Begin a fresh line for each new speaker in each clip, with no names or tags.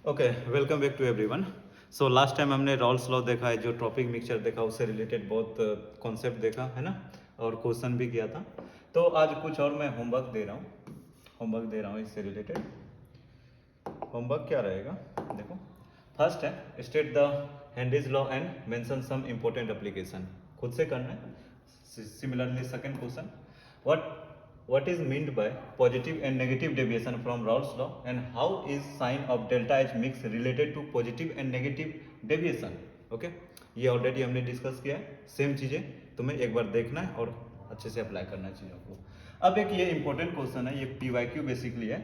Okay, welcome back to everyone. So last time हमने Raoult's law देखा है, जो ट्रॉपिक मिक्सचर देखा, उससे रिलेटेड बहुत कॉन्सेप्ट देखा है ना, और क्वेश्चन भी किया था। तो आज कुछ और मैं होमवर्क दे रहा हूँ इससे रिलेटेड। होमवर्क क्या रहेगा, देखो। फर्स्ट है state the Henry's law and mention some important application, खुद से करना है। Similarly second question, what is meant by positive and negative deviation from Raoult's law, and how is sign of delta H mix related to positive and negative deviation? Okay, ये already हमने discuss किया है। Same चीज़ें तुम्हें एक बार देखना है और अच्छे से अप्लाई करना है चीज़ों को। अब एक ये इंपॉर्टेंट क्वेश्चन है, ये पीवाईक्यू बेसिकली है।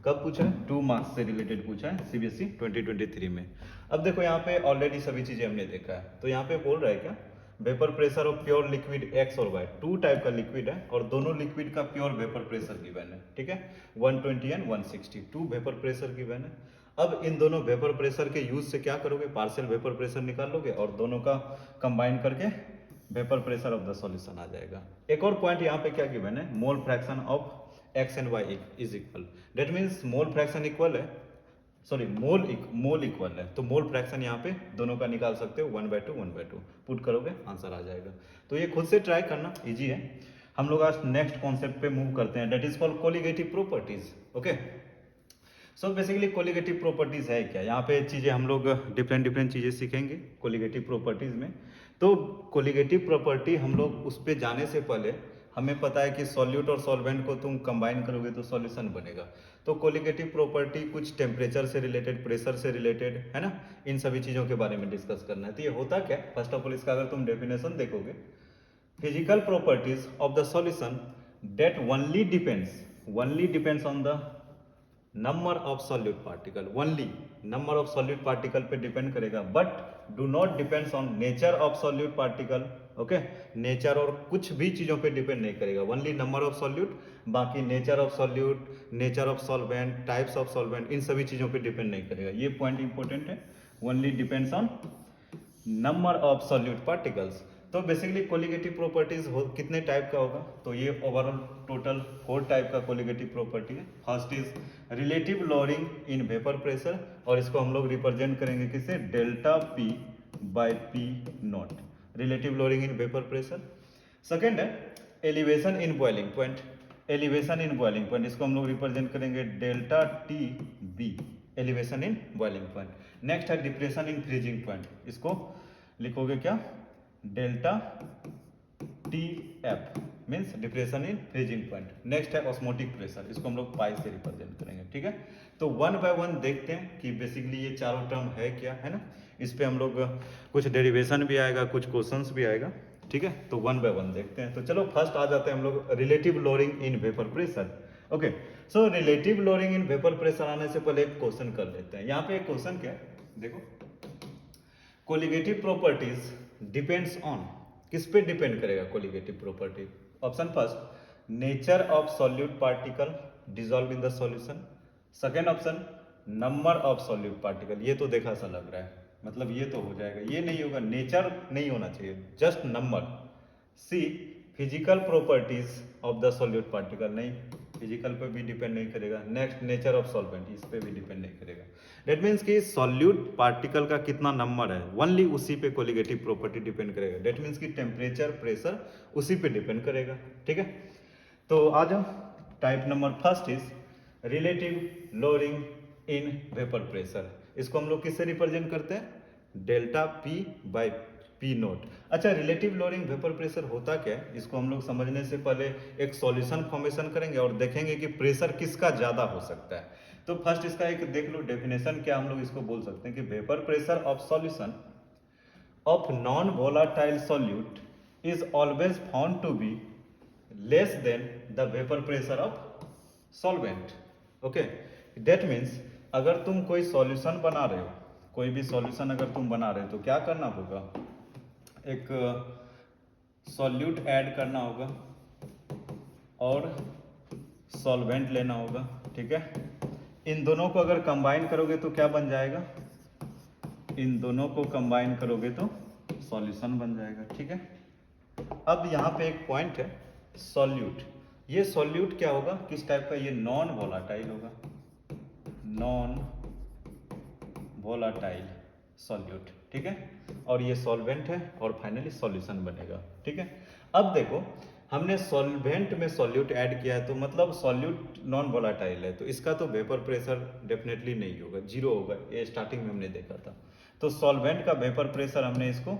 कब पूछा है? 2 मार्क्स से रिलेटेड पूछा है सीबीएसई 2023 में। अब देखो यहाँ पे ऑलरेडी सभी चीज़ें हमने देखा है, तो यहाँ पे बोल रहा है क्या, vapour pressure of pure liquid x और वाई, टू टाइप का लिक्विड है और दोनों लिक्विड का प्योर वेपर प्रेशर गिवन है। ठीक है, 120 and 160 to vapour pressure given है। अब इन दोनों वेपर प्रेशर के यूज से क्या करोगे, पार्शियल वेपर प्रेशर निकाल लोगे और दोनों का कंबाइन करके vapour pressure of the solution आ जाएगा। एक और पॉइंट यहाँ पे क्या गिवन है, mole fraction of X and Y is equal, that means mole fraction equal है, सॉरी मोल इक्वल है, तो मोल फ्रैक्शन यहाँ पे दोनों का निकाल सकते हो, 1/2 पुट करोगे आंसर आ जाएगा। तो ये खुद से ट्राई करना, इजी है। हम लोग आज नेक्स्ट कॉन्सेप्ट पे मूव करते हैं, that is called colligative properties. Okay, so basically colligative properties है क्या, यहाँ पे चीज़ें हम लोग डिफरेंट चीज़ें सीखेंगे कोलिगेटिव प्रॉपर्टीज में। तो कोलिगेटिव प्रॉपर्टी हम लोग उस पर जाने से पहले हमें पता है कि सॉल्यूट और सॉल्वेंट को तुम कंबाइन करोगे तो सॉल्यूशन बनेगा। तो कोलिगेटिव प्रॉपर्टी कुछ टेम्परेचर से रिलेटेड, प्रेशर से रिलेटेड है ना, इन सभी चीज़ों के बारे में डिस्कस करना है। तो ये होता क्या, फर्स्ट ऑफ ऑल इसका अगर तुम डेफिनेशन देखोगे, physical properties of the solution that only depends on the number of solute particle, only number of solute particle पे डिपेंड करेगा, but do not depends on nature of solute particle. Okay, nature और कुछ भी चीज़ों पे depend नहीं करेगा, only number of solute, बाकी nature of solute, nature of solvent, types of solvent, इन सभी चीज़ों पे डिपेंड नहीं करेगा। ये पॉइंट इंपॉर्टेंट है, only depends on number of solute particles. तो बेसिकली कोलिगेटिव प्रॉपर्टीज कितने टाइप का होगा, तो ये ओवरऑल टोटल 4 टाइप का कोलिगेटिव प्रॉपर्टी है। First is relative lowering in vapour pressure, और इसको हम लोग रिप्रेजेंट करेंगे किससे, delta P by P naught, relative lowering in vapour pressure. Second है elevation in boiling point, elevation in boiling point, इसको हम लोग रिप्रेजेंट करेंगे delta T B, elevation in boiling point. Next है डिप्रेशन इन फ्रीजिंग पॉइंट, इसको लिखोगे क्या, delta T F, means depression in freezing point. Next है ऑस्मोटिक प्रेशर, इसको हम लोग पाई से रिप्रेजेंट करेंगे। ठीक है, तो वन बाय वन देखते हैं कि बेसिकली ये चारों टर्म है क्या, है ना। इस पे हम लोग कुछ डेरिवेशन भी आएगा, कुछ क्वेश्चंस भी आएगा। ठीक है, तो वन बाय वन देखते हैं। तो चलो फर्स्ट आ जाते हैं हम लोग relative lowering in vapour pressure. Okay, so relative lowering in vapour pressure आने से पहले एक क्वेश्चन कर लेते हैं। यहाँ पे एक क्वेश्चन क्या है, देखो, कोलिगेटिव प्रॉपर्टीज डिपेंड्स ऑन, किस पे डिपेंड करेगा colligative property. Option first, nature of solute particle dissolve in the solution. Second option, number of solute particle. ये तो देखा सा लग रहा है, मतलब ये तो हो जाएगा, ये नहीं होगा, नेचर नहीं होना चाहिए, just number. See, physical properties of the solute particle, नहीं, फिजिकल पे भी डिपेंड नहीं करेगा। नेक्स्ट, नेचर ऑफ सॉल्वेंट, इस पे भी डिपेंड नहीं करेगा। दैट मीन्स कि सॉल्यूट पार्टिकल का कितना नंबर है, ओनली उसी पे कोलिगेटिव प्रॉपर्टी डिपेंड करेगा। दैट मीन्स कि टेम्परेचर, प्रेशर उसी पे डिपेंड करेगा। ठीक है, तो आ जाओ, type number first is relative lowering in vapour pressure. इसको हम लोग किससे रिप्रेजेंट करते हैं, delta P by P note. अच्छा, रिलेटिव लोअरिंग वेपर प्रेशर होता क्या है, इसको हम लोग समझने से पहले एक सॉल्यूशन फॉर्मेशन करेंगे और देखेंगे कि प्रेशर किसका ज्यादा हो सकता है। तो फर्स्ट इसका एक देख लो डेफिनेशन, क्या हम लोग इसको बोल सकते हैं कि vapour pressure of solution of non volatile solute is always found to be less than the vapour pressure of solvent. Okay, that means अगर तुम कोई सॉल्यूशन बना रहे हो, कोई भी सॉल्यूशन अगर तुम बना रहे हो तो क्या करना होगा, एक सॉल्यूट ऐड करना होगा और सॉल्वेंट लेना होगा। ठीक है, इन दोनों को अगर कंबाइन करोगे तो क्या बन जाएगा, इन दोनों को कंबाइन करोगे तो सॉल्यूशन बन जाएगा। ठीक है, अब यहाँ पे एक पॉइंट है, सॉल्यूट, ये सॉल्यूट क्या होगा, किस टाइप का, ये नॉन वोलाटाइल होगा, नॉन वोलाटाइल सॉल्यूट, ठीक है, और ये सॉल्वेंट है और फाइनली सॉल्यूशन बनेगा, ठीक है। अब देखो हमने सॉल्वेंट में सॉल्यूट ऐड किया है, तो मतलब सॉल्यूट नॉन वोलाटाइल है, तो इसका तो वेपर प्रेशर डेफिनेटली नहीं होगा, जीरो होगा, ये स्टार्टिंग में हमने देखा था। तो सॉल्वेंट का वेपर प्रेशर हमने इसको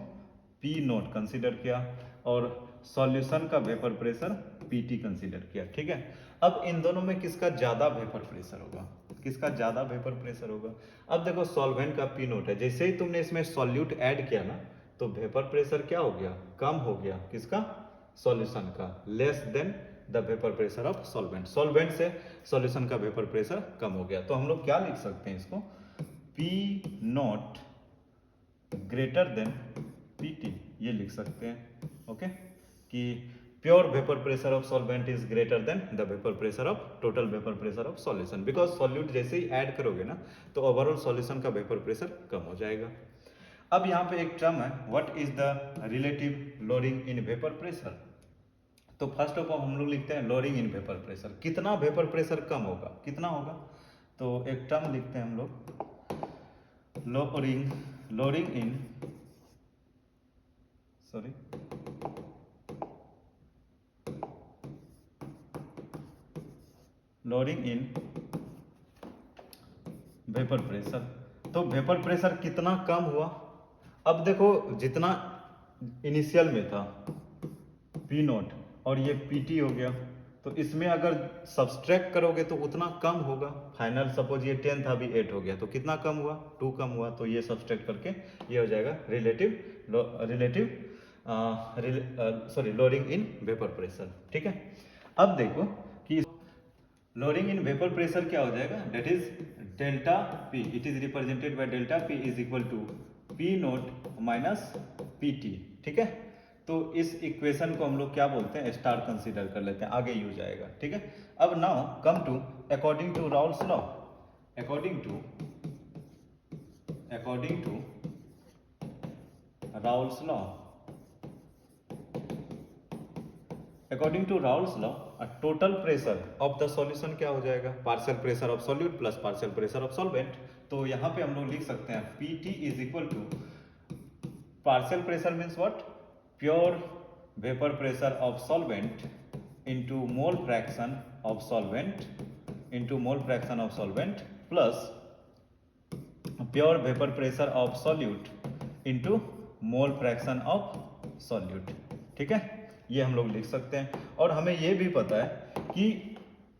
पी नोट कंसिडर किया और सॉल्यूशन का वेपर प्रेशर पीटी कंसिडर किया, ठीक है। अब इन दोनों में किसका ज्यादा वेपर प्रेशर होगा, किसका ज्यादा वेपर प्रेशर होगा। अब देखो सॉल्वेंट का पी नोट है, जैसे ही तुमने इसमें सॉल्यूट ऐड किया ना, तो वेपर प्रेशर क्या हो गया, कम हो गया, किसका, सॉल्यूशन का, less than the vapour pressure of solvent, solvent से सॉल्यूशन का वेपर प्रेशर कम हो गया। तो हम लोग क्या लिख सकते हैं इसको, P not greater than PT, ये लिख सकते हैं, ओके, कि pure vapour pressure of solvent is greater than the vapour pressure of total vapour pressure of solution, because solute जैसे ही ऐड करोगे ना, तो ओवरऑल सॉल्यूशन का वेपर प्रेशर कम हो जाएगा। अब यहाँ पे एक टर्म है, what is the relative loading in vapour pressure. तो फर्स्ट ऑफ ऑल हम लोग लिखते हैं लोडिंग इन वेपर प्रेशर, कितना वेपर प्रेशर कम होगा, कितना होगा। तो एक टर्म लिखते हैं हम लोग, लोडिंग इन वेपर प्रेशर। तो वेपर प्रेशर कितना कम हुआ। अब देखो जितना इनिशियल में था पी नोट और ये पीटी हो गया, तो इसमें अगर सब्सट्रैक्ट करोगे तो उतना कम होगा। फाइनल सपोज ये 10 था, अभी 8 हो गया, तो कितना कम हुआ, 2 कम हुआ। तो ये सब्सट्रैक्ट करके ये हो जाएगा लोडिंग इन वेपर प्रेशर, ठीक है। अब देखो कि लोडिंग इन वेपर प्रेशर क्या हो जाएगा, that is delta P, it is represented by delta P is equal to P naught minus P T, ठीक है। तो इस इक्वेशन को हम लोग क्या बोलते हैं, स्टार कंसीडर कर लेते हैं, आगे यूज आएगा, ठीक है। अब now come to according to Raoult's law, according to Raoult's law, according to Raoult's law total pressure of the solution क्या हो जाएगा, partial pressure of solute plus partial pressure of solvent. तो यहाँ पे हम लोग लिख सकते हैं P T is equal to partial pressure means what, pure vapour pressure of solvent into mole fraction of solvent plus pure vapor pressure of solute into mole fraction of solute, ठीक है। ये हम लोग लिख सकते हैं। और हमें ये भी पता है कि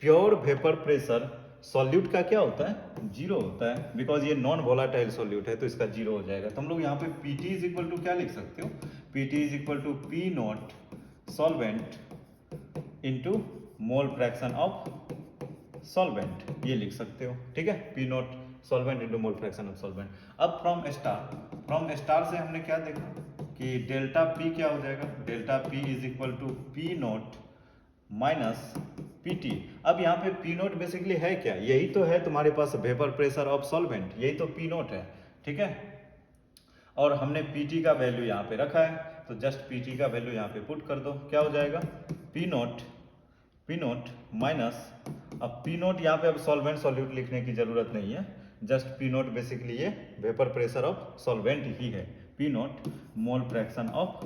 प्योर वेपर प्रेशर सॉल्यूट का क्या होता है, जीरो होता है, बिकॉज ये नॉन वोलाटाइल सॉल्यूट है, तो इसका जीरो हो जाएगा। तो हम लोग यहाँ पे P T is equal to क्या लिख सकते हो, P T is equal to P nought solvent into mole fraction of solvent, ये लिख सकते हो, ठीक है, P nought solvent into mole fraction of solvent. अब फ्रॉम स्टार से हमने क्या देखा कि डेल्टा पी क्या हो जाएगा, delta P is equal to P not minus P T. अब यहाँ पे पी नॉट बेसिकली है क्या, यही तो है तुम्हारे पास वेपर प्रेशर ऑफ सॉल्वेंट, यही तो पी नॉट है, ठीक है। और हमने पी टी का वैल्यू यहाँ पे रखा है, तो जस्ट पी टी का वैल्यू यहाँ पे पुट कर दो, क्या हो जाएगा, पी नोट माइनस, अब पी नोट यहाँ पे अब सॉल्वेंट सॉल्यूट लिखने की जरूरत नहीं है, जस्ट पी नोट बेसिकली ये वेपर प्रेशर ऑफ सॉल्वेंट ही है, P naught mole fraction of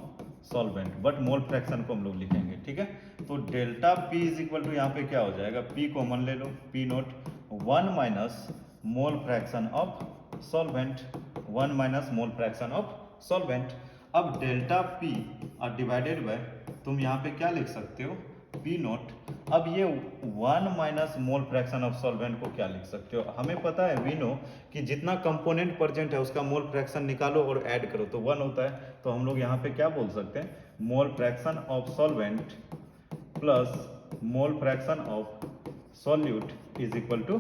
solvent, but mole fraction को हम लोग लिखेंगे, ठीक है। तो delta P is equal to यहाँ पे क्या हो जाएगा, पी कॉमन ले लो, P naught 1 minus mole fraction of solvent, 1 minus mole fraction of solvent. अब डेल्टा पी और डिवाइडेड बाय, तुम यहाँ पे क्या लिख सकते हो, पी नोट। अब ये 1 minus mole fraction of solvent को क्या लिख सकते हो, हमें पता है वी नो कि जितना कंपोनेंट प्रेजेंट है उसका मोल फ्रैक्शन निकालो और ऐड करो तो 1 होता है। तो हम लोग यहाँ पे क्या बोल सकते हैं, mole fraction of solvent plus mole fraction of solute is equal to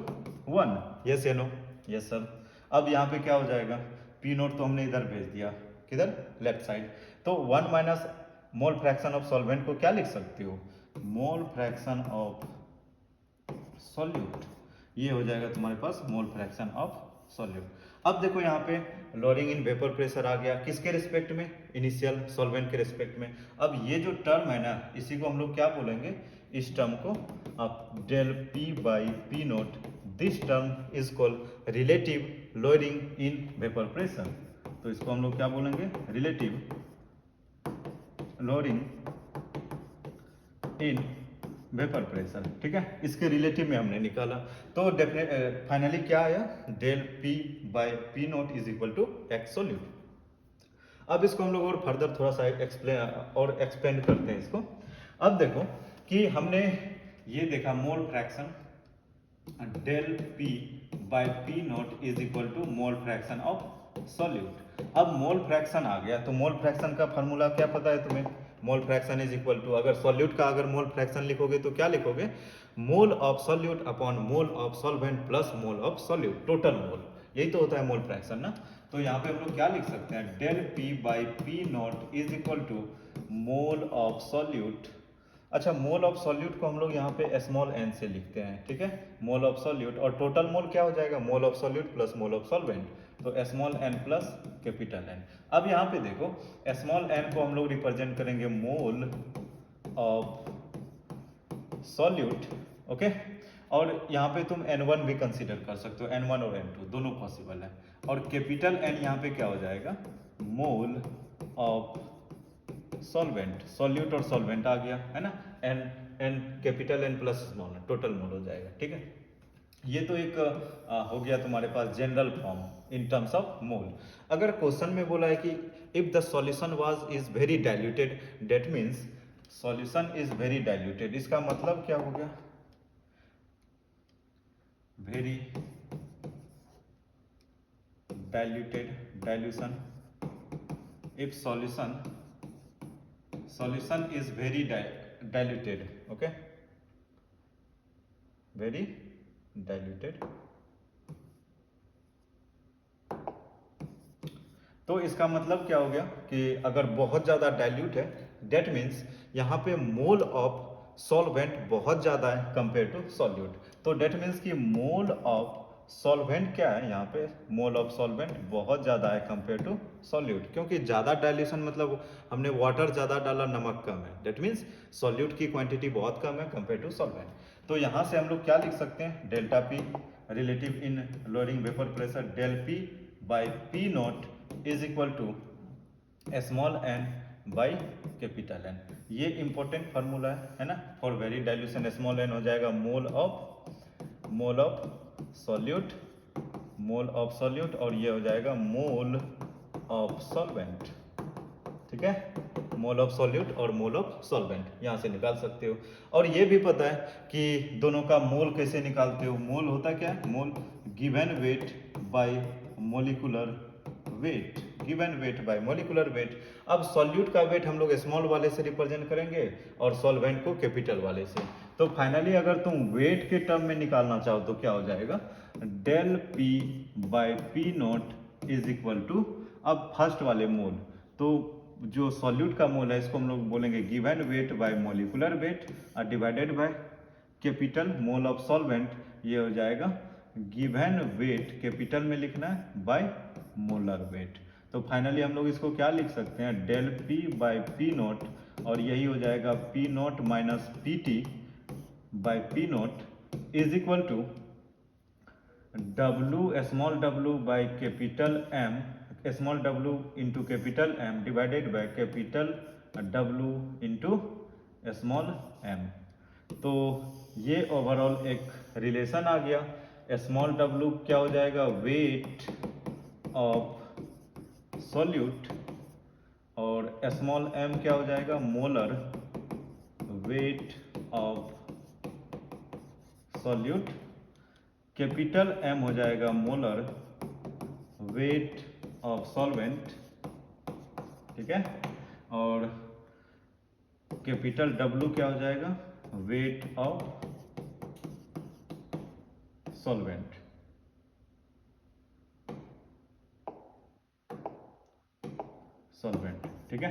1, yes या नो, यस सर। अब यहाँ पे क्या हो जाएगा, पी नोट तो हमने इधर भेज दिया, किधर, लेफ्ट साइड, तो 1 minus mole fraction of solvent को क्या लिख सकते हो, मोल फ्रैक्शन ऑफ सॉल्यूट, ये हो जाएगा तुम्हारे पास मोल फ्रैक्शन ऑफ सॉल्यूट। अब देखो यहाँ पे लोडिंग इन वेपर प्रेशर आ गया, किसके रिस्पेक्ट में, इनिशियल सॉल्वेंट के रिस्पेक्ट में। अब ये जो टर्म है ना, इसी को हम लोग क्या बोलेंगे, इस टर्म को अब del P by P nought, this term is called relative lowering in vapour pressure, तो इसको हम लोग क्या बोलेंगे, relative lowering in vapour pressure. ठीक है, इसके रिलेटिव में हमने निकाला, तो डेफिनेट फाइनली क्या आया, del P by P not is equal to x solute. अब इसको हम लोग और फर्दर थोड़ा सा एक्सप्लेन करते हैं इसको। अब देखो कि हमने ये देखा mole fraction del P by P not is equal to mole fraction of solute. अब मोल फ्रैक्शन आ गया, तो मोल फ्रैक्शन का फॉर्मूला क्या पता है तुम्हें, mole fraction is equal to, अगर सॉल्यूट का अगर मोल फ्रैक्शन लिखोगे तो क्या लिखोगे, mole of solute upon mole of solvent plus mole of solute, total mole, यही तो होता है मोल फ्रैक्शन ना। तो यहाँ पे हम लोग क्या लिख सकते हैं, del P by P not is equal to mole of solute. अच्छा, मोल ऑफ सॉल्यूट को हम लोग यहाँ पे स्मॉल एन से लिखते हैं, ठीक है, मोल ऑफ सॉल्यूट, और टोटल मोल क्या हो जाएगा, mole of solute plus mole of solvent, तो small N plus capital N. अब यहाँ पे देखो स्मॉल एन को हम लोग रिप्रेजेंट करेंगे मोल ऑफ सॉल्यूट, ओके, और यहाँ पे तुम N1 भी कंसीडर कर सकते हो, N1 और N2 दोनों पॉसिबल है, और कैपिटल N यहाँ पे क्या हो जाएगा, मोल ऑफ सॉल्वेंट, सॉल्यूट और सॉल्वेंट आ गया है ना, N capital N plus small total mole हो जाएगा। ठीक है, ये तो एक हो गया तुम्हारे पास general form in terms of mole. अगर क्वेश्चन में बोला है कि if the solution was is very diluted, that means solution is very diluted, इसका मतलब क्या हो गया, very diluted, dilution, if solution is very diluted, okay, very diluted, तो इसका मतलब क्या हो गया कि अगर बहुत ज़्यादा डाइल्यूट है, डेट मीन्स यहाँ पे मोल ऑफ सॉल्वेंट बहुत ज़्यादा है कंपेयर टू सॉल्यूट, तो डेट मीन्स कि मोल ऑफ सॉल्वेंट क्या है, यहाँ पे मोल ऑफ सॉल्वेंट बहुत ज़्यादा है कंपेयर टू सॉल्यूट, क्योंकि ज़्यादा डाइल्यूशन मतलब हमने वाटर ज़्यादा डाला, नमक कम है, डेट मीन्स सॉल्यूट की क्वांटिटी बहुत कम है कंपेयर टू सॉल्वेंट। तो यहाँ से हम लोग क्या लिख सकते हैं, delta P relative in lowering vapour pressure, del P by P not is equal to small N by capital N, ये इंपॉर्टेंट फार्मूला है ना, for very dilution small N हो जाएगा mole of solute, mole of solute, और ये हो जाएगा mole of solvent. ठीक है, मोल ऑफ सॉल्यूट और मोल ऑफ सॉल्वेंट यहाँ से निकाल सकते हो। और ये भी पता है कि दोनों का मोल कैसे निकालते हो, मोल होता क्या है, mole given weight by molecular weight, given weight by molecular weight. अब सॉल्यूट का वेट हम लोग स्मॉल वाले से रिप्रेजेंट करेंगे और सॉल्वेंट को कैपिटल वाले से। तो फाइनली अगर तुम वेट के टर्म में निकालना चाहो तो क्या हो जाएगा, del P by P not is equal to, अब फर्स्ट वाले मोल, तो जो सॉल्यूट का मोल है इसको हम लोग बोलेंगे given weight by molecular weight और divided by capital mole of solvent, ये हो जाएगा गिवन वेट, कैपिटल में लिखना है, बाय मोलर वेट। तो फाइनली हम लोग इसको क्या लिख सकते हैं, del P by P naught, और यही हो जाएगा P not minus P T by P not is equal to W small W by capital M, small W into capital M divided by capital W into small M. तो ये overall एक relation आ गया, small W क्या हो जाएगा, weight of solute, और small M क्या हो जाएगा, molar weight of solute, capital M हो जाएगा मोलर वेट ऑफ सॉल्वेंट, ठीक है, और कैपिटल डब्ल्यू क्या हो जाएगा, वेट ऑफ सॉल्वेंट। ठीक है,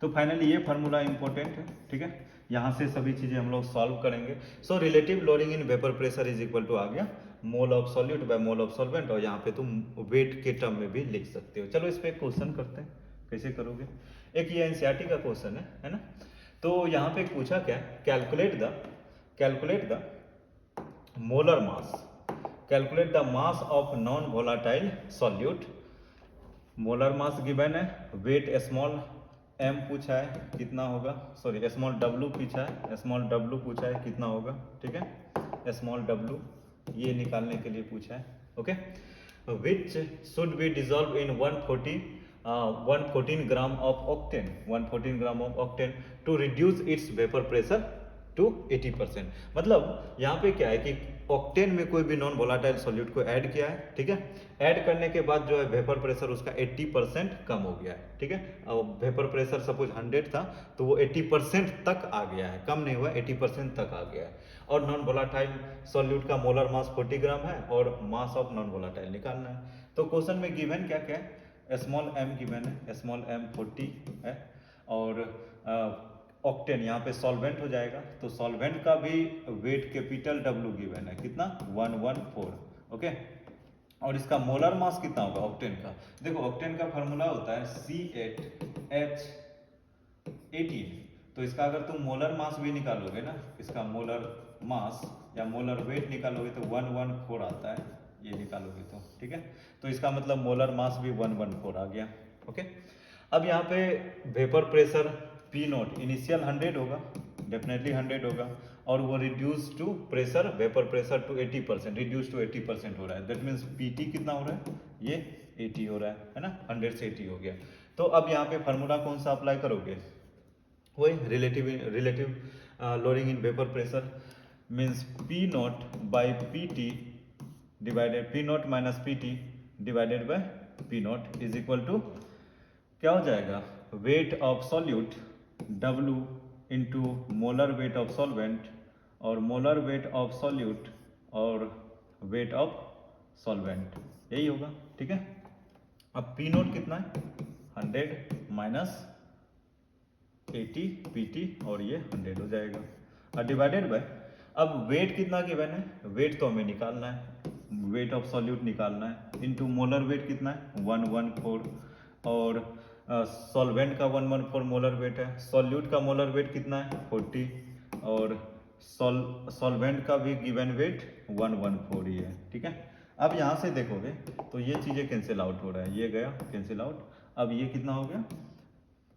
तो फाइनली ये फार्मूला इंपॉर्टेंट है। ठीक है, यहाँ से सभी चीजें हम लोग सॉल्व करेंगे। So relative lowering in vapour pressure is equal to आ गया mole of solute by mole of solvent, और यहाँ पे तुम वेट के टर्म में भी लिख सकते हो। चलो इस पे क्वेश्चन करते हैं, कैसे करोगे। एक ये एनसीईआरटी का क्वेश्चन है ना। तो यहाँ पे पूछा क्या, calculate the molar mass calculate the mass of non volatile solute. Molar mass given है, वेट स्मॉल m पूछा है कितना होगा, सॉरी स्मॉल w पूछा है, स्मॉल w पूछा है कितना होगा, ठीक है, स्मॉल w ये निकालने के लिए पूछा है। Okay, which should be dissolve in 114 gram of octane, 114 gram of octane to reduce its vapour pressure to 80%। मतलब यहाँ पे क्या है कि ऑक्टेन में कोई भी नॉन वोलाटाइल सॉल्यूट को ऐड किया है, ठीक है, ऐड करने के बाद जो है वेपर प्रेशर उसका 80% कम हो गया है, ठीक है। और वेपर प्रेशर सपोज 100 था तो वो 80% तक आ गया है, कम नहीं हुआ, 80% तक आ गया है। और नॉन वोलाटाइल सॉल्यूट का मोलर मास 40 ग्राम है और मास ऑफ नॉन वोलाटाइल निकालना है। तो क्वेश्चन में गिवन क्या क्या है, स्मॉल m गिवन है, स्मॉल m 40 है, और ऑक्टेन यहाँ पे सॉल्वेंट हो जाएगा, तो सॉल्वेंट का भी वेट कैपिटल W गिवन है कितना 114, ओके। और इसका मोलर मास कितना होगा ऑक्टेन का, देखो ऑक्टेन का फार्मूला होता है C8H18, तो इसका अगर तुम मोलर मास भी निकालोगे ना, इसका मोलर मास या मोलर वेट निकालोगे तो 114 आता है, ये निकालोगे तो, ठीक है। तो इसका मतलब मोलर मास भी 114 आ गया, ओके। अब यहाँ पे vapour pressure P nought initial 100 होगा, डेफिनेटली 100 होगा, और वो reduce to pressure, vapour pressure to 80%, reduce to 80% हो रहा है, दैट मीन्स PT कितना हो रहा है, ये 80 हो रहा है ना, 100 से 80 हो गया। तो अब यहाँ पे फार्मूला कौन सा अप्लाई करोगे, वही relative loading in vapour pressure, means P nought by PT divided, P nought minus PT divided by P nought is equal to क्या हो जाएगा, weight of solute W into molar weight of solvent, और molar weight of solute और weight of solvent, यही होगा, ठीक है। अब P नोट कितना है 100 माइनस 80 PT और ये 100 हो जाएगा, और डिवाइडेड बाय, अब वेट कितना गिवन है, वेट तो हमें निकालना है, वेट ऑफ सॉल्यूट निकालना है, इनटू मोलर वेट कितना है 114, और सॉल्वेंट का 114 मोलर वेट है, सॉल्यूट का मोलर वेट कितना है 40, और सॉल्वेंट का भी गिवन वेट 114 ही है, ठीक है। अब यहाँ से देखोगे तो ये चीज़ें कैंसिल आउट हो रहा है, ये गया कैंसिल आउट, अब ये कितना हो गया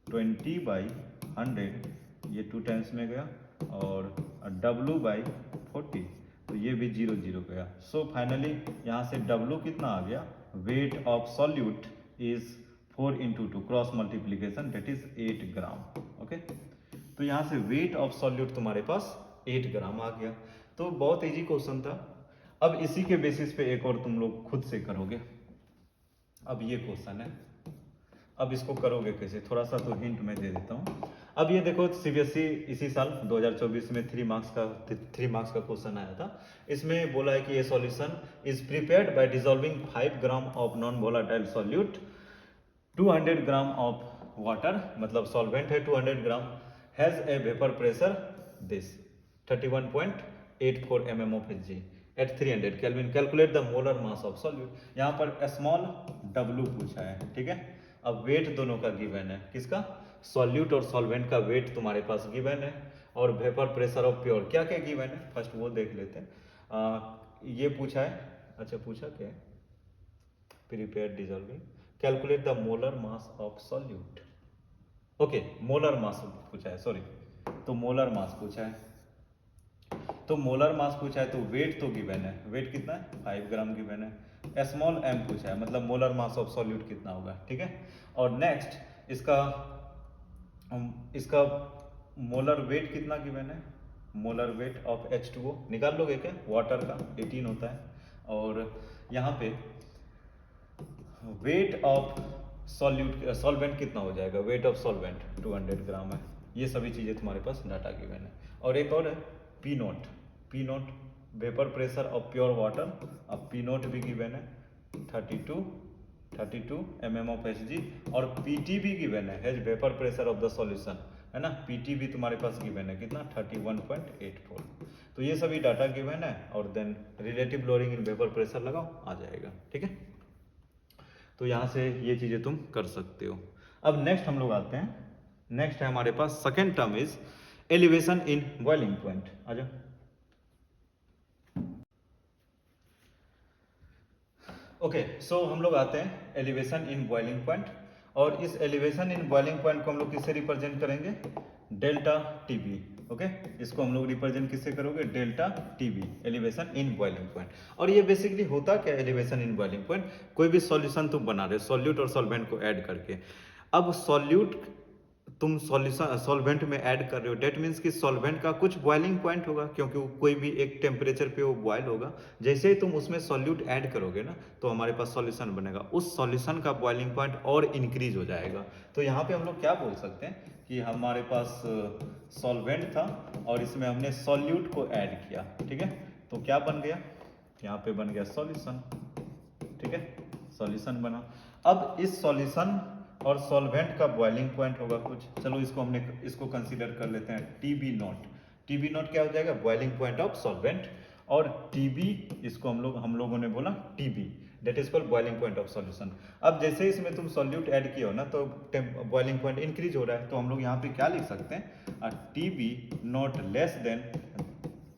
20/100, ये 2 टाइम्स में गया, और W/40, तो ये भी 0 0 गया। सो फाइनली यहाँ से W कितना आ गया, wait of solute is 4 × 2 cross multiplication, that is 8 gram, okay. तो यहाँ से वेट ऑफ सॉल्यूट तुम्हारे पास 8 ग्राम आ गया। तो बहुत इजी क्वेश्चन था। अब इसी के बेसिस पे एक और तुम लोग खुद से करोगे। अब ये क्वेश्चन है, अब इसको करोगे कैसे, थोड़ा सा तो हिंट मैं दे देता हूँ। अब ये देखो CBSE इसी साल 2024 में 3 मार्क्स का क्वेश्चन आया था। इसमें बोला है कि ये solution is prepared by dissolving 5 gram of non volatile solute 200 gram of water, मतलब सॉल्वेंट है 200 gram, has a vapour pressure this 31.84 mm of Hg at 300 kelvin, calculate the molar mass of solute. यहाँ पर small w पूछा है, ठीक है। अब wait दोनों का गिवन है, किसका, सॉल्यूट और सॉल्वेंट का वेट तुम्हारे पास गिवन है, और वेपर प्रेशर ऑफ प्योर क्या क्या गिवन है, फर्स्ट वो देख लेते हैं। ये पूछा है, अच्छा पूछा क्या है, prepare dissolving, calculate the molar mass of solute, okay, molar mass पूछा है, सॉरी, तो मोलर मास पूछा है, तो मोलर मास पूछा है, तो वेट तो गिवन है, वेट कितना है 5 ग्राम गिवन है, स्मॉल m पूछा है, मतलब मोलर मास ऑफ सॉल्यूट कितना होगा, ठीक है। और नेक्स्ट इसका मोलर वेट कितना गिवन है, मोलर वेट ऑफ H2O निकाल लोगे क्या, वाटर का 18 होता है, और यहाँ पे वेट ऑफ सॉल्वेंट कितना हो जाएगा, वेट ऑफ सॉल्वेंट 200 ग्राम है, ये सभी चीज़ें तुम्हारे पास डाटा गिवन है। और एक और है P note vapour pressure of pure water, अब P नोट भी गिवन है 32 mm of Hg, और PT भी गिवन है, has vapour pressure of the solution, है ना, PT भी तुम्हारे पास गिवन है कितना 31.84। तो ये सभी डाटा गिवन है, और then relative loading in vapour pressure लगाओ, आ जाएगा, ठीक है। तो यहाँ से ये चीज़ें तुम कर सकते हो। अब नेक्स्ट हम लोग आते हैं, नेक्स्ट है हमारे पास second term is elevation in boiling point. आ जाओ, ओके, सो हम लोग आते हैं एलिवेशन इन बॉइलिंग पॉइंट, और इस एलिवेशन इन बॉइलिंग पॉइंट को हम लोग किससे रिप्रेजेंट करेंगे? Delta TB. ओके, इसको हम लोग रिप्रेजेंट किससे करोगे? Delta TB, elevation in boiling point. और ये बेसिकली होता क्या एलिवेशन इन बॉइलिंग पॉइंट? कोई भी सॉल्यूशन तुम बना रहे हो सॉल्यूट और सॉल्वेंट को ऐड करके। अब सॉल्यूट तुम सॉल्यूशन सॉल्वेंट में ऐड कर रहे हो, डेट मीन्स कि सॉल्वेंट का कुछ बॉइलिंग पॉइंट होगा, क्योंकि वो कोई भी एक टेम्परेचर पे वो बॉयल होगा। जैसे ही तुम उसमें सॉल्यूट ऐड करोगे ना, तो हमारे पास सॉल्यूशन बनेगा, उस सॉल्यूशन का बॉइलिंग पॉइंट और इंक्रीज हो जाएगा। तो यहाँ पे हम लोग क्या बोल सकते हैं कि हमारे पास सॉल्वेंट था और इसमें हमने सॉल्यूट को ऐड किया, ठीक है, तो क्या बन गया? यहाँ पे बन गया सॉल्यूशन, ठीक है, सॉल्यूशन बना। अब इस सॉल्यूशन और सॉल्वेंट का बॉइलिंग पॉइंट होगा कुछ, चलो इसको कंसीडर कर लेते हैं टीबी नॉट। टीबी नॉट क्या हो जाएगा? Boiling point of solvent. और टीबी, इसको हम लोगों ने बोला TB, that is called boiling point of solution. अब जैसे इसमें तुम सॉल्यूट ऐड किए हो ना, तो बॉइलिंग पॉइंट इंक्रीज हो रहा है, तो हम लोग यहाँ पे क्या लिख सकते हैं? TB naught less than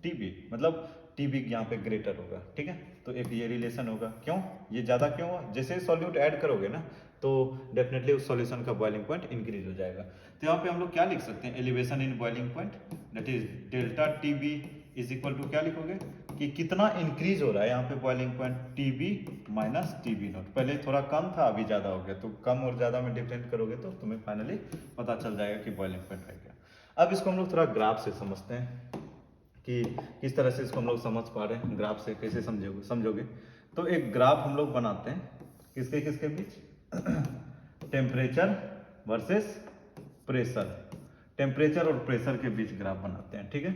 TB, मतलब टीबी यहाँ पे ग्रेटर होगा, ठीक है। तो एक ये रिलेशन होगा। क्यों? ये ज़्यादा क्यों हुआ? जैसे सॉल्यूट ऐड करोगे ना, तो डेफिनेटली उस सॉल्यूशन का बॉइलिंग पॉइंट इंक्रीज हो जाएगा। तो यहाँ पे हम लोग क्या लिख सकते हैं? Elevation in boiling point, that is delta TB is equal to क्या लिखोगे कि कितना इंक्रीज हो रहा है यहाँ पे boiling point? TB minus TB naught. पहले थोड़ा कम था, अभी ज़्यादा हो गया, तो कम और ज़्यादा में डिफरेंट करोगे तो तुम्हें फाइनली पता चल जाएगा कि बॉइलिंग पॉइंट है क्या। अब इसको हम लोग थोड़ा ग्राफ से समझते हैं कि किस तरह से इसको हम लोग समझ पा रहे हैं। ग्राफ से कैसे समझोगे? तो एक ग्राफ हम लोग बनाते हैं, किसके किसके बीच? टेम्परेचर वर्सेस प्रेशर, टेम्परेचर और प्रेशर के बीच ग्राफ बनाते हैं, ठीक है।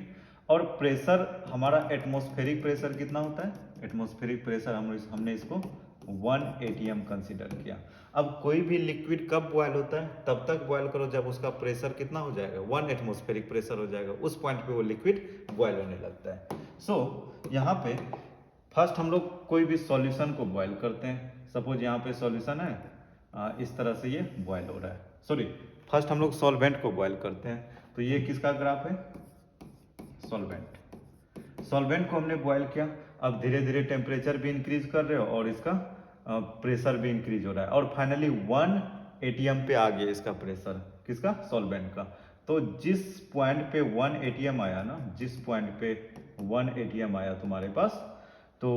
और प्रेशर हमारा एटमॉस्फेरिक प्रेशर कितना होता है? एटमॉस्फेरिक प्रेशर हमने इसको 1 atm कंसीडर किया। अब कोई भी लिक्विड कब बॉयल होता है? तब तक बॉयल करो जब उसका प्रेशर कितना हो जाएगा? 1 एटमॉस्फेरिक प्रेशर हो जाएगा, उस पॉइंट पे वो लिक्विड बॉयल होने लगता है। सो यहाँ पे फर्स्ट हम लोग कोई भी सॉल्यूशन को बॉयल करते हैं। सपोज यहाँ पे सॉल्यूशन है, इस तरह से ये बॉयल हो रहा है। सॉरी, फर्स्ट हम लोग सॉल्वेंट को बॉयल करते हैं, तो ये किसका ग्राफ है? सॉल्वेंट। सॉल्वेंट को हमने बॉयल किया, अब धीरे धीरे टेम्परेचर भी इंक्रीज कर रहे हो और इसका प्रेशर भी इंक्रीज हो रहा है, और फाइनली 1 atm पे आ गया इसका प्रेशर, किसका? सॉल्वेंट का। तो जिस पॉइंट पे 1 atm आया ना, जिस पॉइंट पे 1 atm आया तुम्हारे पास, तो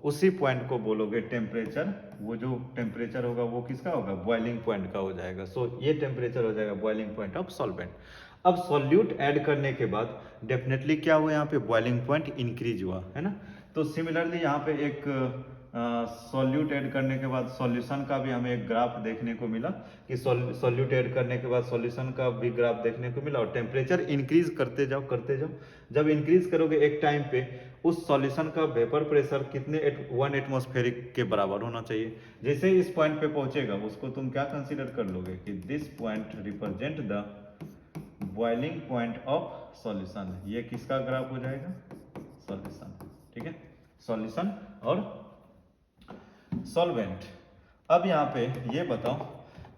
उसी पॉइंट को बोलोगे टेम्परेचर। वो जो टेम्परेचर होगा वो किसका होगा? बॉइलिंग पॉइंट का हो जाएगा। सो ये टेम्परेचर हो जाएगा बॉइलिंग पॉइंट ऑफ सॉल्वेंट। अब सॉल्यूट ऐड करने के बाद डेफिनेटली क्या हुआ? यहाँ पे बॉइलिंग पॉइंट इंक्रीज हुआ, है ना। तो सिमिलरली यहाँ पे एक सॉल्यूट ऐड करने के बाद सॉल्यूशन का भी हमें एक ग्राफ देखने को मिला कि सॉल्यूट ऐड करने के बाद सॉल्यूशन का भी ग्राफ देखने को मिला, और टेम्परेचर इंक्रीज करते जाओ करते जाओ। जब इंक्रीज करोगे एक टाइम पे, उस सॉल्यूशन का वेपर प्रेशर कितने 1 एटमॉस्फेरिक के बराबर होना चाहिए। जैसे ही इस पॉइंट पे पहुंचेगा, उसको तुम क्या कंसीडर कर लोगे कि this point represent the boiling point of solution. ये किसका ग्राफ हो जाएगा? सॉल्यूशन, ठीक है, सॉल्यूशन और सॉल्वेंट। अब यहाँ पे ये बताओ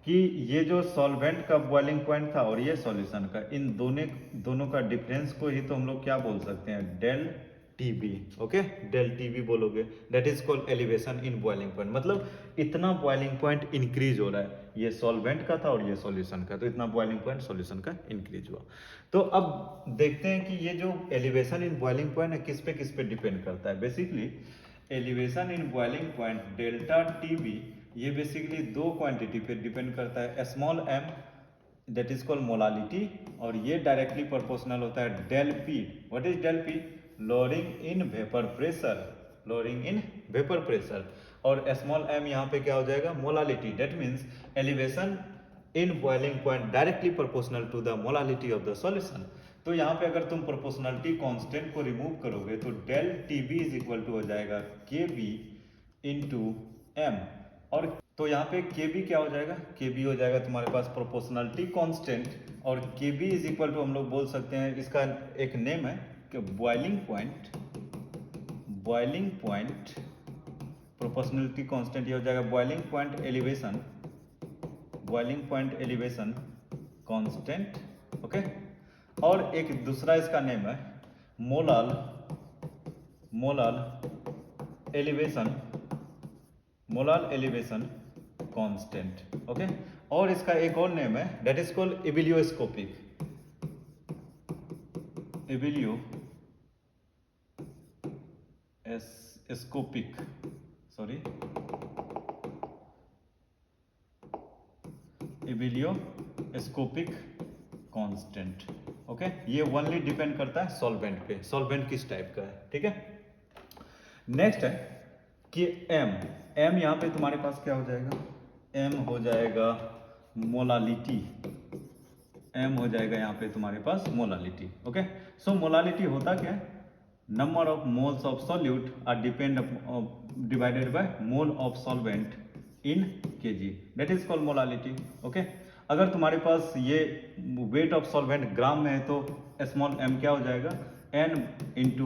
कि ये जो सॉल्वेंट का बॉइलिंग पॉइंट था और ये सॉल्यूशन का, इन दोनों का डिफरेंस को ही तो हम लोग क्या बोल सकते हैं? Del TB. Okay, del TB बोलोगे, that is called elevation in boiling point. मतलब इतना बॉइलिंग पॉइंट इंक्रीज हो रहा है, ये सॉल्वेंट का था और ये सॉल्यूशन का, तो इतना बॉइलिंग पॉइंट सॉल्यूशन का इंक्रीज हुआ। तो अब देखते हैं कि ये जो एलिवेशन इन बॉइलिंग पॉइंट है किस पे डिपेंड करता है। Basically elevation in boiling point delta TB, ये बेसिकली दो क्वांटिटी पे डिपेंड करता है। Small m, that is called molality, और ये डायरेक्टली प्रोपोर्शनल होता है del P. What is del P? Lowering in vapour pressure, lowering in vapour pressure. और स्मॉल m यहाँ पे क्या हो जाएगा? Molality. That means elevation in boiling point directly proportional to the molality of the solution. तो यहाँ पे अगर तुम प्रोपोर्शनलिटी कांस्टेंट को रिमूव करोगे तो del TB is equal to हो जाएगा के बी इंटू एम। और तो यहाँ पे के बी क्या हो जाएगा? के बी हो जाएगा तुम्हारे पास प्रोपोर्शनलिटी कांस्टेंट, और के बी इज इक्वल टू हम लोग बोल सकते हैं, इसका एक नेम है कि बॉइलिंग पॉइंट प्रोपोर्शनलिटी कांस्टेंट, ये हो जाएगा boiling point elevation constant. Okay, और एक दूसरा इसका नेम है molal elevation molal elevation constant, okay. और इसका एक और नेम है, that is called ebullioscopic, ebullioscopic, sorry, ebullioscopic constant, okay. ये ओनली डिपेंड करता है सॉल्वेंट पे, सॉल्वेंट किस टाइप का है, ठीक है। नेक्स्ट है कि एम यहाँ पे तुम्हारे पास क्या हो जाएगा, एम हो जाएगा मोलालिटी, एम हो जाएगा यहाँ पे तुम्हारे पास मोलालिटी, ओके। सो मोलालिटी होता क्या है, number of moles of solute are divided by mole of solvent in KG, that is called molality, okay. अगर तुम्हारे पास ये वेट ऑफ सॉल्वेंट ग्राम में है तो स्मॉल एम क्या हो जाएगा, n into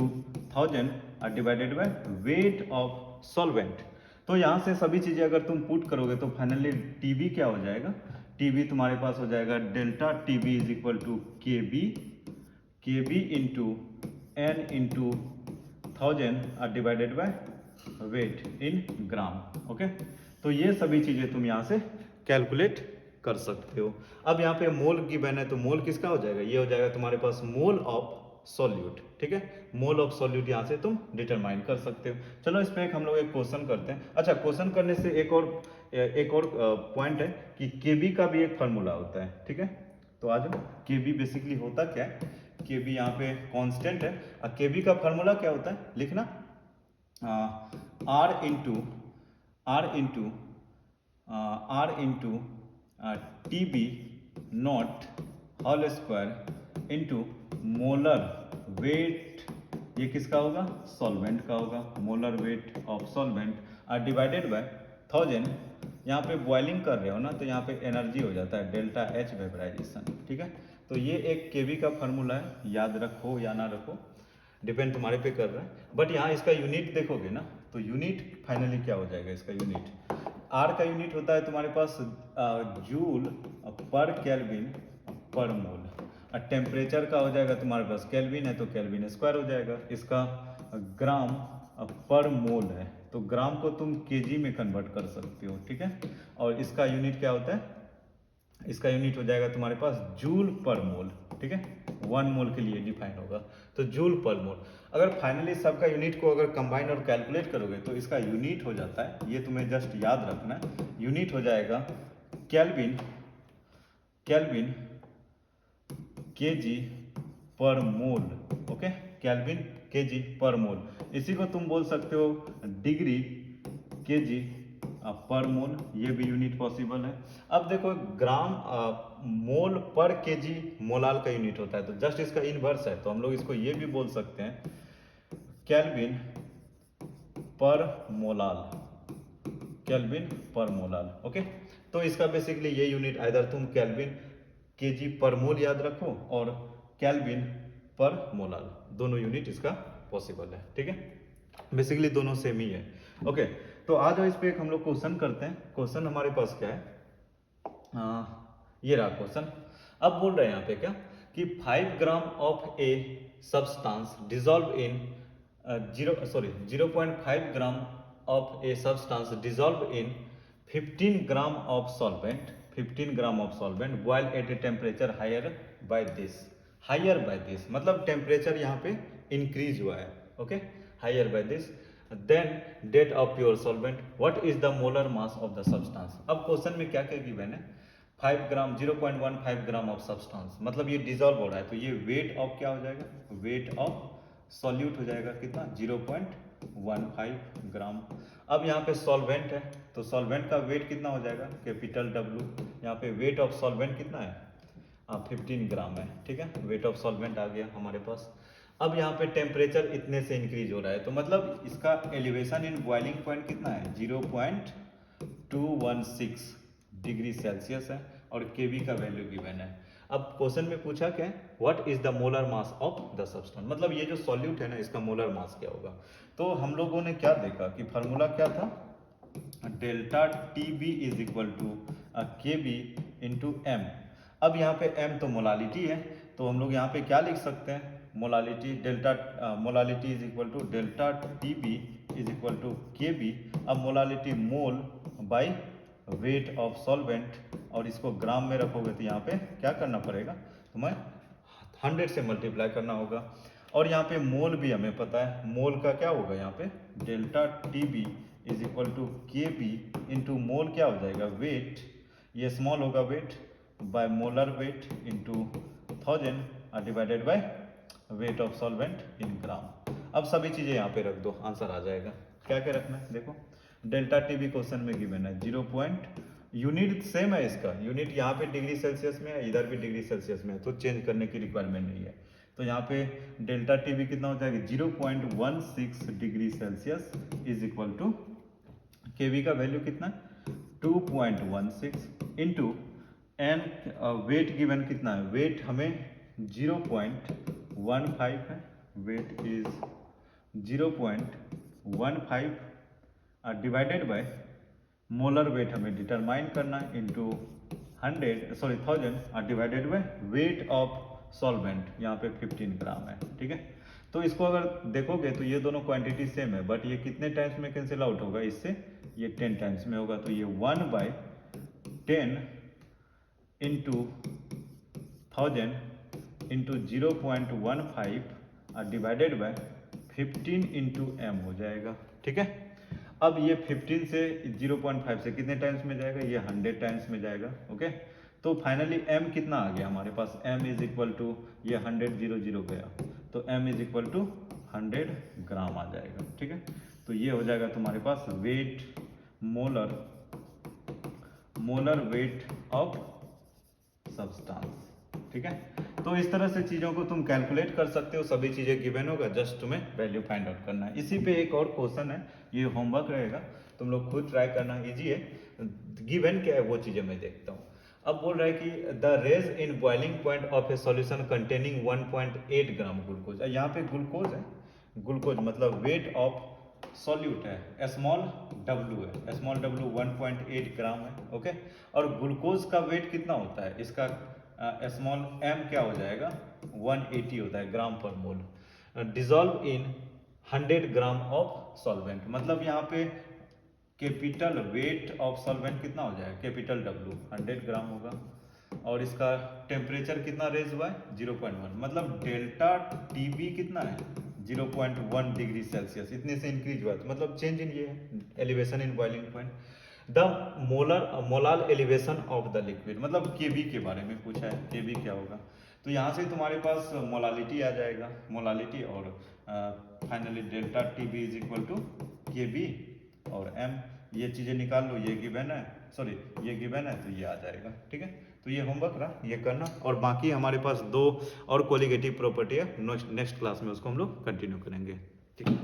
1000 are divided by weight of solvent. तो यहाँ से सभी चीजें अगर तुम पुट करोगे तो फाइनली टीबी क्या हो जाएगा, टीबी तुम्हारे पास हो जाएगा delta TB is equal to K B into N into 1000 are divided by weight in gram, okay. तो ये सभी चीजें तुम यहाँ से कैलकुलेट कर सकते हो। अब यहाँ पे मोल गिवन है तो मोल किसका हो जाएगा, ये हो जाएगा तुम्हारे पास मोल ऑफ सॉल्यूट, ठीक है। मोल ऑफ सॉल्यूट यहाँ से तुम डिटरमाइन कर सकते हो। चलो इस पे एक हम लोग एक क्वेश्चन करते हैं। अच्छा, क्वेश्चन करने से एक और पॉइंट है कि केबी का भी एक फार्मूला होता है, ठीक है। तो आज केबी बेसिकली होता क्या है, केबी यहाँ पे कांस्टेंट है और केबी का फार्मूला क्या होता है लिखना, R into TB nought whole square into molar weight, ये किसका होगा, सॉल्वेंट का होगा, molar weight of solvent are divided by 1000। यहाँ पे बॉइलिंग कर रहे हो ना तो यहाँ पे एनर्जी हो जाता है डेल्टा एच वेपराइजेशन, ठीक है। तो ये एक केवी का फार्मूला है, याद रखो या ना रखो डिपेंड तुम्हारे पे कर रहा है। बट यहाँ इसका यूनिट देखोगे ना तो यूनिट फाइनली क्या हो जाएगा, इसका यूनिट आर का यूनिट होता है तुम्हारे पास जूल पर केल्विन पर मोल, और टेम्परेचर का हो जाएगा तुम्हारे पास केल्विन है तो केल्विन स्क्वायर हो जाएगा, इसका ग्राम पर मोल है तो ग्राम को तुम केजी में कन्वर्ट कर सकते हो, ठीक है। और इसका यूनिट क्या होता है, इसका यूनिट हो जाएगा तुम्हारे पास जूल पर मोल, ठीक है। 1 मोल के लिए डिफाइन होगा तो जूल पर मोल। अगर फाइनली सबका यूनिट को अगर कंबाइन और कैलकुलेट करोगे तो इसका यूनिट हो जाता है, ये तुम्हें जस्ट याद रखना है, यूनिट हो जाएगा केल्विन केजी पर मोल, ओके, केल्विन केजी पर मोल। इसी को तुम बोल सकते हो डिग्री केजी पर मोल, ये भी यूनिट पॉसिबल है। अब देखो ग्राम मोल पर केजी मोलाल का यूनिट होता है तो जस्ट इसका इनवर्स है तो हम लोग इसको ये भी बोल सकते हैं केल्विन पर मोलाल, ओके। तो इसका बेसिकली ये यूनिट आइदर तुम केल्विन केजी पर मोल याद रखो और केल्विन पर मोलाल, दोनों यूनिट इसका पॉसिबल है, ठीक है। बेसिकली दोनों सेम ही है, ओके। तो आ जाओ इस पे एक हम लोग क्वेश्चन करते हैं। क्वेश्चन हमारे पास क्या है, ये रहा क्वेश्चन। अब बोल रहे हैं यहाँ पे क्या कि 5 gram of a substance dissolve in 0.5 gram of a substance dissolve in 15 gram of solvent boil at a temperature higher by this मतलब टेम्परेचर यहाँ पे इंक्रीज हुआ है, okay, higher by this, then that of pure solvent, what is the molar mass of the substance. अब question में क्या क्या given है, 0.15 ग्राम ऑफ सब्सटेंस, मतलब ये डिजॉल्व हो रहा है तो ये वेट ऑफ क्या हो जाएगा, वेट ऑफ सॉल्यूट हो जाएगा कितना, 0.15 ग्राम। अब यहाँ पे सॉल्वेंट है तो सॉल्वेंट का वेट कितना हो जाएगा, कैपिटल W, यहाँ पे वेट ऑफ सॉल्वेंट कितना है, 15 ग्राम है, ठीक है, वेट ऑफ सॉल्वेंट आ गया हमारे पास। अब यहाँ पे टेम्परेचर इतने से इंक्रीज हो रहा है तो मतलब इसका एलिवेशन इन बॉइलिंग पॉइंट कितना है, 0.216 डिग्री सेल्सियस है और केवी का वैल्यू गिवन है। अब क्वेश्चन में पूछा क्या है, what is the molar mass of the substance, मतलब ये जो सॉल्यूट है ना इसका मोलर मास क्या होगा। तो हम लोगों ने क्या देखा कि फार्मूला क्या था, delta TB is equal to KB into M. अब यहाँ पे m तो मोलालिटी है तो हम लोग यहाँ पे क्या लिख सकते हैं, molality is equal to delta TB is equal to K B. अब molality mole by weight of solvent, और इसको ग्राम में रखोगे तो यहाँ पे क्या करना पड़ेगा, तुम्हें 100 से मल्टीप्लाई करना होगा। और यहाँ पे मोल भी हमें पता है, मोल का क्या होगा यहाँ पे, delta T B is equal to K B into mole क्या हो जाएगा, वेट, ये स्मॉल होगा weight, by molar weight into 1000 divided by weight of solvent in gram. अब सभी चीज़ें यहाँ पे रख दो, आंसर आ जाएगा। क्या क्या रखना है, देखो डेल्टा टी बी क्वेश्चन में गिवन है 0 पॉइंट, यूनिट सेम है इसका, यूनिट यहाँ पे डिग्री सेल्सियस में है, इधर भी डिग्री सेल्सियस में है, तो चेंज करने की रिक्वायरमेंट नहीं है। तो यहाँ पे डेल्टा टी बी कितना हो जाएगा, 0.16 degree Celsius is equal to K B का वैल्यू कितना, 2.16 इंटू एन, वेट गिवन कितना है, वेट हमें 0.15 है, weight is 0.15 divided by molar weight हमें डिटरमाइन करना है into 1000 divided by weight of solvent, यहाँ पे 15 ग्राम है, ठीक है। तो इसको अगर देखोगे तो ये दोनों क्वांटिटी सेम है, बट ये कितने टाइम्स में कैंसिल आउट होगा, इससे ये 10 टाइम्स में होगा, तो ये 1/10 into 1000 into 0.15 divided by 15 into M हो जाएगा, ठीक है। अब ये 15 से 0.5 से कितने टाइम्स में जाएगा, ये 100 टाइम्स में जाएगा, ओके। तो फाइनली m कितना आ गया हमारे पास, m इज इक्वल टू, ये 100 0 गया, तो m is equal to 100 gram आ जाएगा, ठीक है। तो ये हो जाएगा तुम्हारे पास weight, molar weight of substance, ठीक है। तो इस तरह से चीज़ों को तुम कैलकुलेट कर सकते हो, सभी चीज़ें गिवन होगा, जस्ट तुम्हें वैल्यू फाइंड आउट करना है। इसी पे एक और क्वेश्चन है, ये होमवर्क रहेगा, तुम लोग खुद ट्राई करना, इजी है। गिवन क्या है वो चीज़ें मैं देखता हूँ। अब बोल रहा है कि the raise in boiling point of a solution containing 1.8 gram glucose, यहाँ पे ग्लूकोज है, ग्लूकोज मतलब वेट ऑफ सॉल्यूट है, स्मॉल w है, स्मॉल w 1.8 ग्राम है, ओके। और ग्लूकोज का वेट कितना होता है, इसका स्मॉल m क्या हो जाएगा, 180 होता है gram per mole, dissolve in 100 gram of solvent, मतलब यहाँ पे कैपिटल वेट ऑफ सॉल्वेंट कितना हो जाएगा, कैपिटल W 100 ग्राम होगा, और इसका टेम्परेचर कितना रेज हुआ है, 0.1, मतलब डेल्टा टीबी कितना है, 0.1 डिग्री सेल्सियस, इतने से इंक्रीज हुआ, तो मतलब चेंज इन ये है, elevation in boiling point. The molal elevation of the liquid, मतलब केबी के बारे में पूछा है, केबी क्या होगा, तो यहाँ से तुम्हारे पास मोलालिटी आ जाएगा, मोलालिटी, और finally delta TB is equal to K B और m, ये चीज़ें निकाल लो, ये गिवन है, सॉरी ये गिवन है, तो ये आ जाएगा, ठीक है। तो ये होमवर्क रहा, ये करना, और बाकी हमारे पास 2 और कोलिगेटिव प्रॉपर्टी है, नेक्स्ट क्लास में उसको हम लोग कंटिन्यू करेंगे, ठीक है।